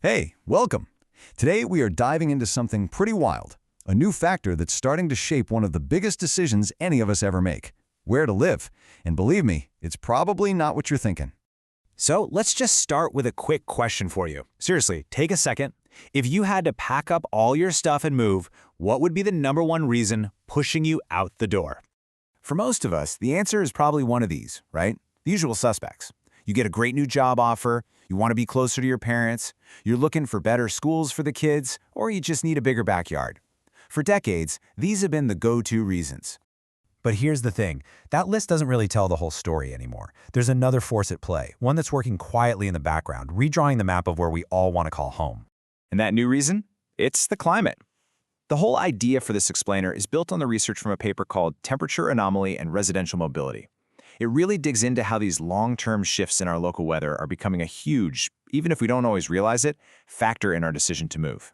Hey, welcome! Today we are diving into something pretty wild, a new factor that's starting to shape one of the biggest decisions any of us ever make, where to live. And believe me, it's probably not what you're thinking. So let's just start with a quick question for you. Seriously, take a second. If you had to pack up all your stuff and move, what would be the #1 reason pushing you out the door? For most of us, the answer is probably one of these, right? The usual suspects. You get a great new job offer, you want to be closer to your parents, you're looking for better schools for the kids, or you just need a bigger backyard. For decades, these have been the go-to reasons. But here's the thing, that list doesn't really tell the whole story anymore. There's another force at play, one that's working quietly in the background, redrawing the map of where we all want to call home. And that new reason? It's the climate. The whole idea for this explainer is built on the research from a paper called Temperature Anomaly and Residential Mobility. It really digs into how these long-term shifts in our local weather are becoming a huge, even if we don't always realize it, factor in our decision to move.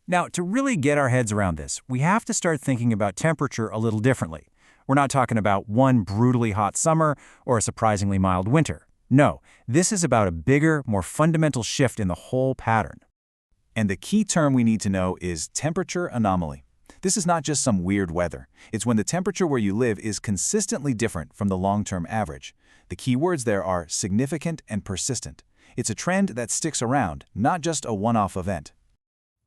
Now, to really get our heads around this, we have to start thinking about temperature a little differently. We're not talking about one brutally hot summer or a surprisingly mild winter. No, this is about a bigger, more fundamental shift in the whole pattern. And the key term we need to know is temperature anomaly. This is not just some weird weather. It's when the temperature where you live is consistently different from the long-term average. The key words there are significant and persistent. It's a trend that sticks around, not just a one-off event.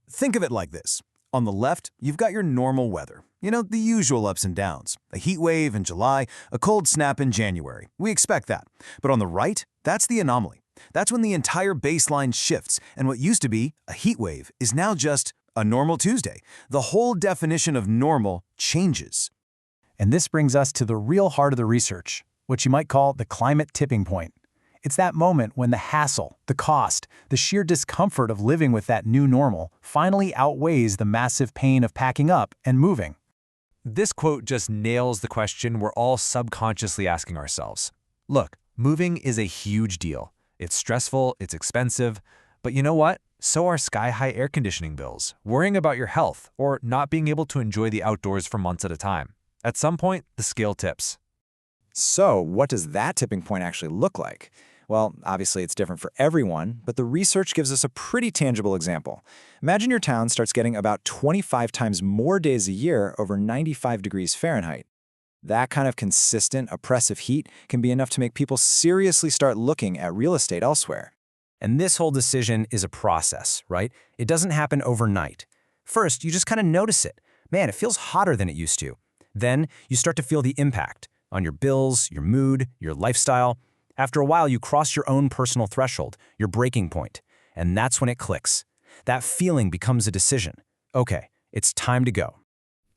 Think of it like this. On the left, you've got your normal weather. You know, the usual ups and downs. A heat wave in July, a cold snap in January. We expect that. But on the right, that's the anomaly. That's when the entire baseline shifts, and what used to be a heat wave is now just a normal Tuesday. The whole definition of normal changes. And this brings us to the real heart of the research, what you might call the climate tipping point. It's that moment when the hassle, the cost, the sheer discomfort of living with that new normal finally outweighs the massive pain of packing up and moving. This quote just nails the question we're all subconsciously asking ourselves. Look, moving is a huge deal. It's stressful, it's expensive, but you know what? So are sky-high air conditioning bills, worrying about your health, or not being able to enjoy the outdoors for months at a time. At some point, the scale tips. So, what does that tipping point actually look like? Well, obviously it's different for everyone, but the research gives us a pretty tangible example. Imagine your town starts getting about 25 times more days a year over 95 degrees Fahrenheit. That kind of consistent, oppressive heat can be enough to make people seriously start looking at real estate elsewhere. And this whole decision is a process, right? It doesn't happen overnight. First, you just kind of notice it. Man, it feels hotter than it used to. Then, you start to feel the impact on your bills, your mood, your lifestyle. After a while, you cross your own personal threshold, your breaking point. And that's when it clicks. That feeling becomes a decision. Okay, it's time to go.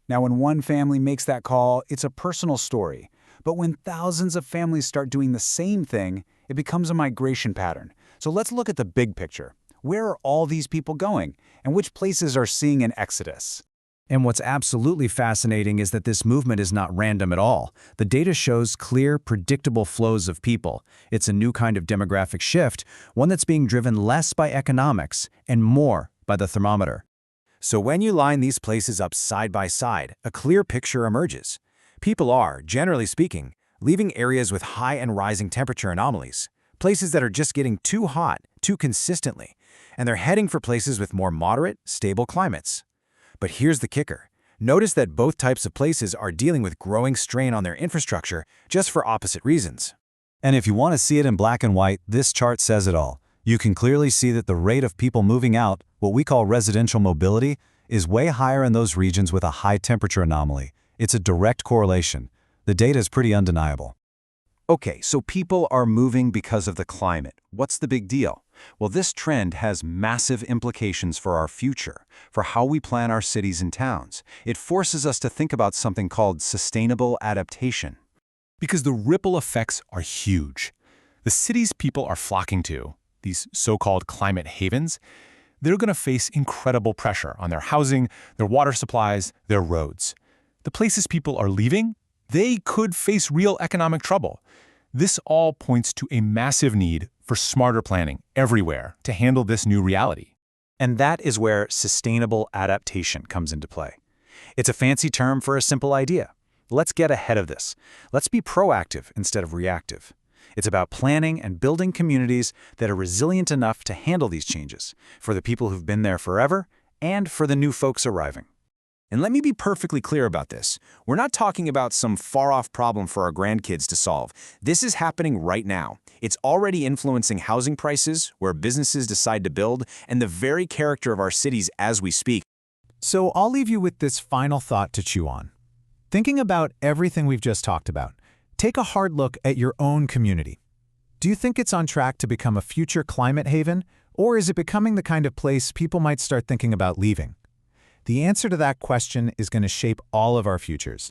Now, when one family makes that call, it's a personal story. But when thousands of families start doing the same thing, it becomes a migration pattern. So let's look at the big picture. Where are all these people going? And which places are seeing an exodus? And what's absolutely fascinating is that this movement is not random at all. The data shows clear, predictable flows of people. It's a new kind of demographic shift, one that's being driven less by economics and more by the thermometer. So when you line these places up side by side, a clear picture emerges. People are, generally speaking, leaving areas with high and rising temperature anomalies, places that are just getting too hot, too consistently, and they're heading for places with more moderate, stable climates. But here's the kicker. Notice that both types of places are dealing with growing strain on their infrastructure just for opposite reasons. And if you want to see it in black and white, this chart says it all. You can clearly see that the rate of people moving out, what we call residential mobility, is way higher in those regions with a high temperature anomaly. It's a direct correlation. The data is pretty undeniable. Okay, so people are moving because of the climate. What's the big deal? Well, this trend has massive implications for our future, for how we plan our cities and towns. It forces us to think about something called sustainable adaptation. Because the ripple effects are huge. The cities people are flocking to, these so-called climate havens, they're going to face incredible pressure on their housing, their water supplies, their roads. The places people are leaving, they could face real economic trouble. This all points to a massive need for smarter planning everywhere to handle this new reality. And that is where sustainable adaptation comes into play. It's a fancy term for a simple idea. Let's get ahead of this. Let's be proactive instead of reactive. It's about planning and building communities that are resilient enough to handle these changes, for the people who've been there forever and for the new folks arriving. And let me be perfectly clear about this. We're not talking about some far-off problem for our grandkids to solve. This is happening right now. It's already influencing housing prices, where businesses decide to build, and the very character of our cities as we speak. So I'll leave you with this final thought to chew on. Thinking about everything we've just talked about, take a hard look at your own community. Do you think it's on track to become a future climate haven, or is it becoming the kind of place people might start thinking about leaving? The answer to that question is going to shape all of our futures.